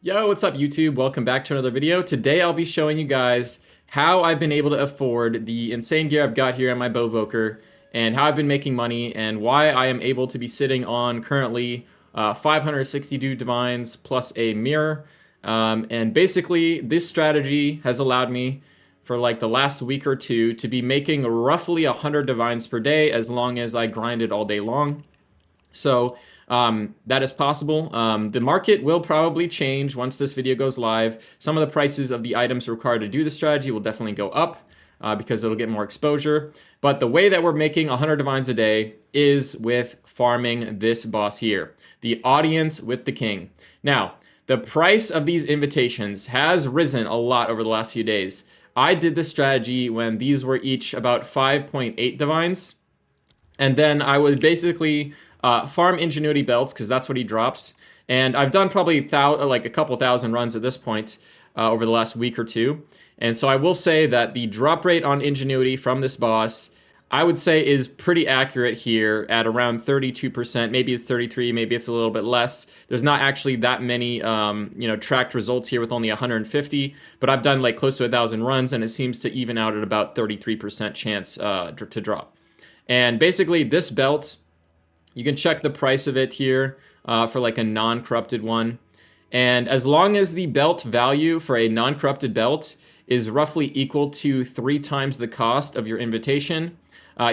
Yo, what's up YouTube? Welcome back to another video. Today I'll be showing you guys how I've been able to afford the insane gear I've got here on my Bowvoker and how I've been making money and why I am able to be sitting on currently 562 divines plus a mirror. And basically this strategy has allowed me for like the last week or two to be making roughly 100 divines per day as long as I grind it all day long. So that is possible. The market will probably change once this video goes live. Some of the prices of the items required to do the strategy will definitely go up because it'll get more exposure. But the way that we're making 100 divines a day is with farming this boss here, the audience with the king. Now, the price of these invitations has risen a lot over the last few days. I did this strategy when these were each about 5.8 divines. And then I was basically farm ingenuity belts because that's what he drops. And I've done probably like a couple thousand runs at this point over the last week or two. And so I will say that the drop rate on ingenuity from this boss, I would say, is pretty accurate here at around 32%. Maybe it's 33, maybe it's a little bit less. There's not actually that many tracked results here with only 150, but I've done like close to 1,000 runs and it seems to even out at about 33% chance to drop. And basically this belt, you can check the price of it here for like a non-corrupted one. And as long as the belt value for a non-corrupted belt is roughly equal to 3 times the cost of your invitation,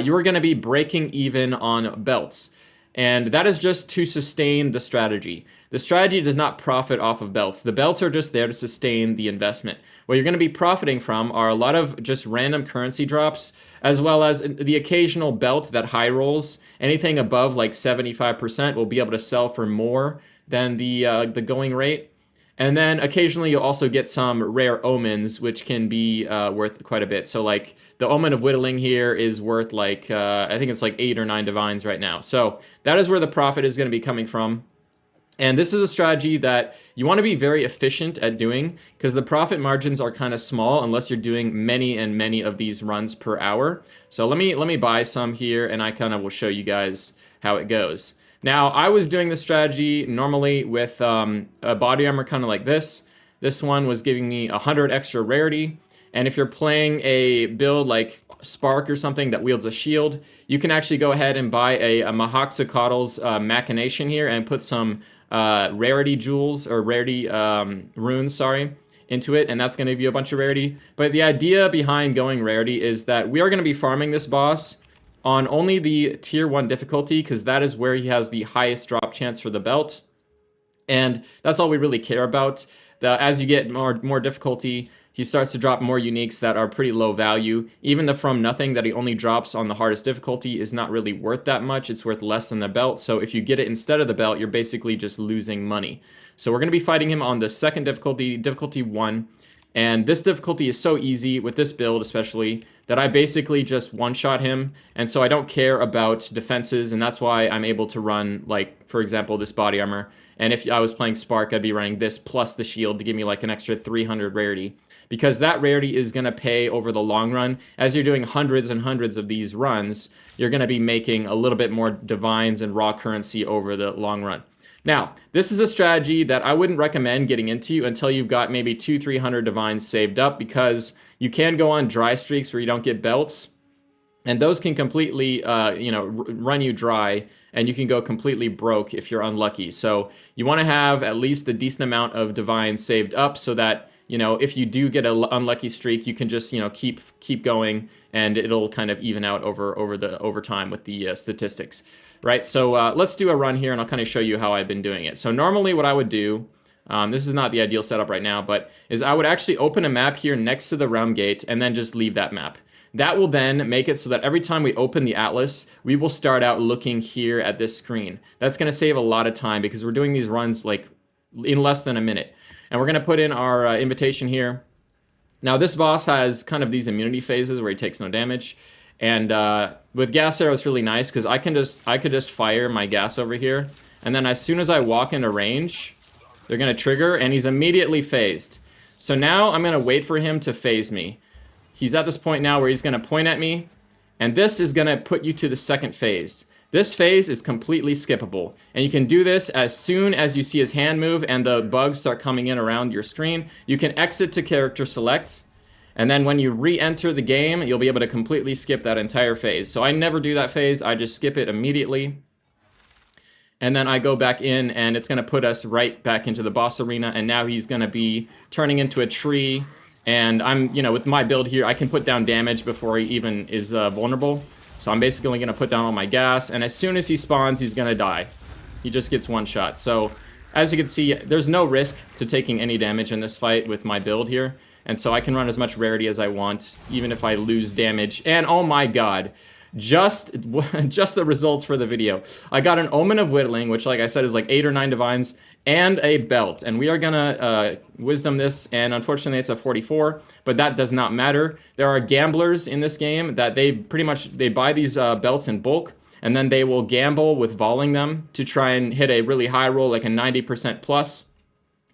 you are going to be breaking even on belts. And that is just to sustain the strategy. The strategy does not profit off of belts. The belts are just there to sustain the investment. What you're going to be profiting from are a lot of just random currency drops, as well as the occasional belt that high rolls. Anything above like 75% will be able to sell for more than the going rate. And then occasionally you'll also get some rare omens, which can be worth quite a bit. So like the Omen of Whittling here is worth like, I think it's like 8 or 9 divines right now. So that is where the profit is going to be coming from. And this is a strategy that you want to be very efficient at doing because the profit margins are kind of small unless you're doing many and many of these runs per hour. So let me buy some here and I kind of will show you guys how it goes. Now, I was doing this strategy normally with a body armor kind of like this. This one was giving me 100 extra rarity. And if you're playing a build like Spark or something that wields a shield, you can actually go ahead and buy a Mahoxacoatl's Machination here and put some rarity jewels or rarity runes, sorry, into it, and that's going to give you a bunch of rarity. But the idea behind going rarity is that we are going to be farming this boss on only the tier 1 difficulty because that is where he has the highest drop chance for the belt, and that's all we really care about. As you get more difficulty, he starts to drop more uniques that are pretty low value. Even the From Nothing that he only drops on the hardest difficulty is not really worth that much. It's worth less than the belt. So if you get it instead of the belt, you're basically just losing money. So we're going to be fighting him on the second difficulty, difficulty 1. And this difficulty is so easy with this build especially that I basically just one-shot him. And so I don't care about defenses, and that's why I'm able to run, like, for example, this body armor. And if I was playing Spark, I'd be running this plus the shield to give me like an extra 300 rarity. Because that rarity is going to pay over the long run. As you're doing hundreds and hundreds of these runs, you're going to be making a little bit more divines and raw currency over the long run. Now, this is a strategy that I wouldn't recommend getting into until you've got maybe 200-300 divines saved up, because you can go on dry streaks where you don't get belts, and those can completely, run you dry, and you can go completely broke if you're unlucky. So you want to have at least a decent amount of divines saved up so that, if you do get an unlucky streak, you can just, keep going, and it'll kind of even out over time with the statistics. Right, so let's do a run here, and I'll kind of show you how I've been doing it. So normally what I would do, this is not the ideal setup right now, but is I would actually open a map here next to the realm gate and then just leave that map. That will then make it so that every time we open the atlas, we will start out looking here at this screen. That's going to save a lot of time because we're doing these runs like in less than a minute. And we're going to put in our invitation here. Now this boss has kind of these immunity phases where he takes no damage. And with gas arrow, it's really nice because I could just fire my gas over here, and then as soon as I walk into range, they're gonna trigger, and he's immediately phased. So now I'm gonna wait for him to phase me. He's at this point now where he's gonna point at me, and this is gonna put you to the second phase. This phase is completely skippable, and you can do this as soon as you see his hand move and the bugs start coming in around your screen. You can exit to character select, and then when you re-enter the game, you'll be able to completely skip that entire phase. So I never do that phase, I just skip it immediately. And then I go back in, and it's going to put us right back into the boss arena, and now he's going to be turning into a tree. And I'm, with my build here, I can put down damage before he even is vulnerable. So I'm basically going to put down all my gas, and as soon as he spawns, he's going to die. He just gets one shot. So as you can see, there's no risk to taking any damage in this fight with my build here. And so I can run as much rarity as I want, even if I lose damage. And oh my god, just the results for the video. I got an Omen of Whittling, which like I said is like 8 or 9 divines, and a belt. And we are gonna wisdom this, and unfortunately it's a 44, but that does not matter. There are gamblers in this game that they buy these belts in bulk, and then they will gamble with volleying them to try and hit a really high roll, like a 90% plus.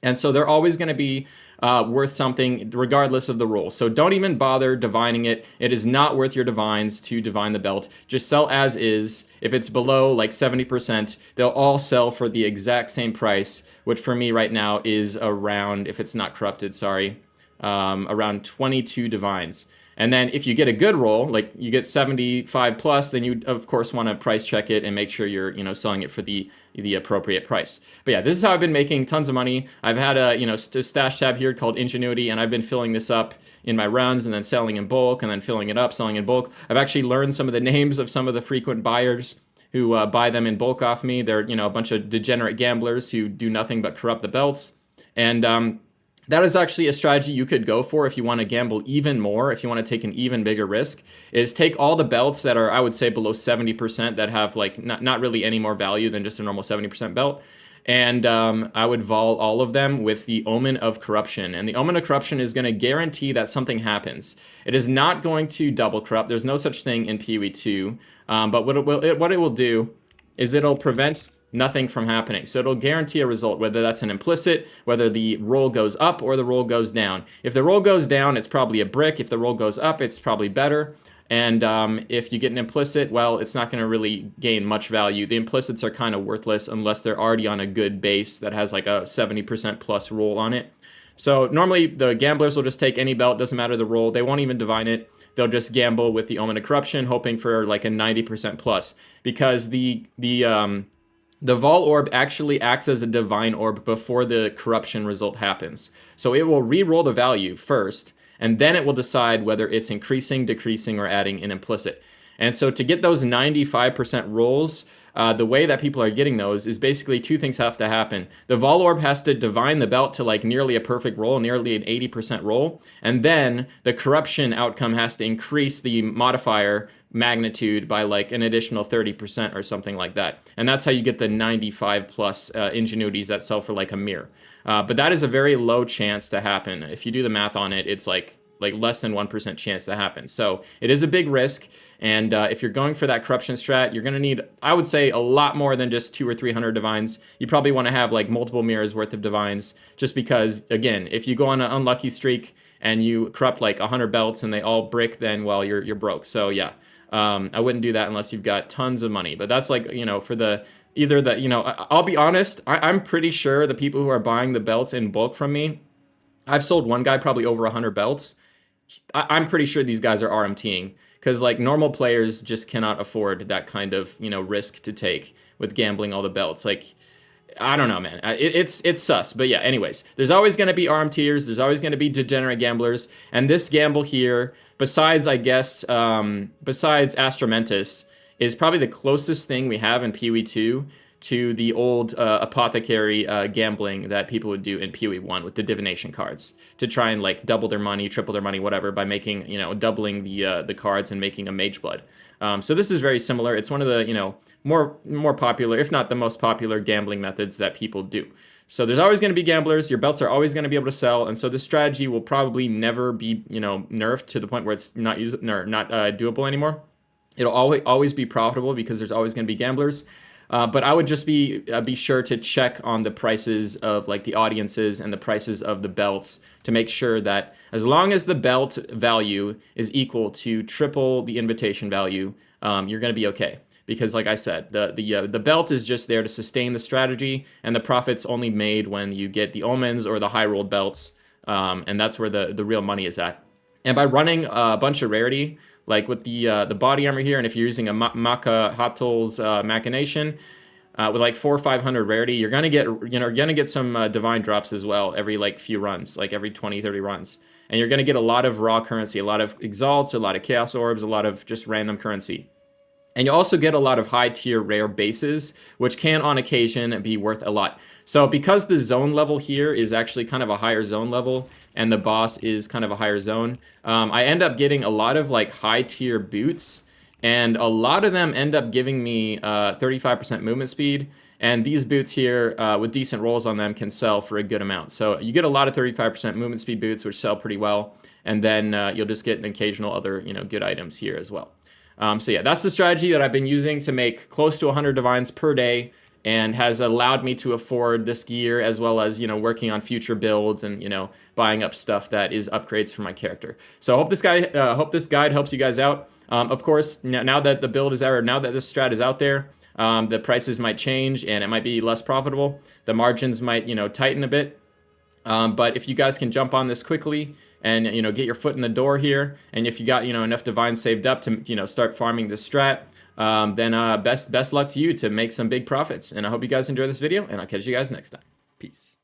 And so they're always going to be worth something regardless of the roll. So don't even bother divining it. It is not worth your divines to divine the belt. Just sell as is. If it's below like 70%, they'll all sell for the exact same price, which for me right now is around, if it's not corrupted, sorry, around 22 divines. And then if you get a good roll, like you get 75 plus, then you of course want to price check it and make sure you're selling it for the appropriate price. But yeah, this is how I've been making tons of money. I've had a stash tab here called Ingenuity, and I've been filling this up in my runs and then selling in bulk and then filling it up, selling in bulk. I've actually learned some of the names of some of the frequent buyers who buy them in bulk off me. They're a bunch of degenerate gamblers who do nothing but corrupt the belts. And that is actually a strategy you could go for if you want to gamble even more, if you want to take an even bigger risk, is take all the belts that are, I would say, below 70% that have like not really any more value than just a normal 70% belt. And I would vol all of them with the Omen of Corruption. And the Omen of Corruption is going to guarantee that something happens. It is not going to double corrupt. There's no such thing in PoE 2. But what it will do is it'll prevent nothing from happening. So it'll guarantee a result, whether that's an implicit, whether the roll goes up or the roll goes down. If the roll goes down, it's probably a brick. If the roll goes up, it's probably better. And if you get an implicit, well, it's not going to really gain much value. The implicits are kind of worthless unless they're already on a good base that has like a 70% plus roll on it. So normally the gamblers will just take any belt, doesn't matter the roll. They won't even divine it. They'll just gamble with the Omen of Corruption, hoping for like a 90% plus, because the Vol Orb actually acts as a Divine Orb before the corruption result happens. So it will re-roll the value first, and then it will decide whether it's increasing, decreasing, or adding an implicit. And so to get those 95% rolls, the way that people are getting those is basically two things have to happen. The Vol Orb has to divine the belt to like nearly a perfect roll, nearly an 80% roll, and then the corruption outcome has to increase the modifier magnitude by like an additional 30% or something like that. And that's how you get the 95 plus ingenuities that sell for like a mirror. But that is a very low chance to happen. If you do the math on it, it's like less than 1% chance to happen. So it is a big risk. And if you're going for that corruption strat, you're going to need, I would say, a lot more than just 200 or 300 divines. You probably want to have like multiple mirrors worth of divines, just because, again, if you go on an unlucky streak and you corrupt like 100 belts and they all brick, then, well, you're broke. So yeah, I wouldn't do that unless you've got tons of money. But that's like, for the, either that, I'll be honest, I'm pretty sure the people who are buying the belts in bulk from me, I've sold one guy probably over 100 belts. I'm pretty sure these guys are RMTing, because like normal players just cannot afford that kind of risk to take with gambling all the belts. Like, I don't know, man. It's sus. But yeah, anyways, there's always going to be RMTers. There's always going to be degenerate gamblers. And this gamble here, besides, I guess, besides Astromentus, is probably the closest thing we have in PoE 2 to the old apothecary gambling that people would do in PoE 1 with the divination cards to try and like double their money, triple their money, whatever, by making, doubling the cards and making a mage blood. So this is very similar. It's one of the, more popular, if not the most popular gambling methods that people do. So there's always going to be gamblers. Your belts are always going to be able to sell. And so this strategy will probably never be, nerfed to the point where it's not doable anymore. It'll always be profitable because there's always going to be gamblers. But I would just be sure to check on the prices of like the audiences and the prices of the belts to make sure that as long as the belt value is equal to triple the invitation value, you're going to be okay. because like I said, the belt is just there to sustain the strategy, and the profit's only made when you get the omens or the high rolled belts, and that's where the real money is at. And by running a bunch of rarity, like with the body armor here, and if you're using a Maka Hot Tools Machination, with like 400 or 500 rarity, you're gonna get some divine drops as well every like few runs, like every 20-30 runs, and you're gonna get a lot of raw currency, a lot of exalts, a lot of chaos orbs, a lot of just random currency. And you also get a lot of high tier rare bases, which can on occasion be worth a lot. So because the zone level here is actually kind of a higher zone level, and the boss is kind of a higher zone, I end up getting a lot of like high tier boots, and a lot of them end up giving me 35% movement speed. And these boots here, with decent rolls on them, can sell for a good amount. So you get a lot of 35% movement speed boots, which sell pretty well. And then you'll just get an occasional other, good items here as well. So yeah, that's the strategy that I've been using to make close to 100 divines per day, and has allowed me to afford this gear, as well as, working on future builds and, buying up stuff that is upgrades for my character. So I hope this guide helps you guys out. Of course, now that the build is out, or now that this strat is out there, the prices might change and it might be less profitable. The margins might, tighten a bit. But if you guys can jump on this quickly and, get your foot in the door here, and if you got, enough divines saved up to, start farming this strat, then best luck to you to make some big profits. And I hope you guys enjoy this video, and I'll catch you guys next time. Peace.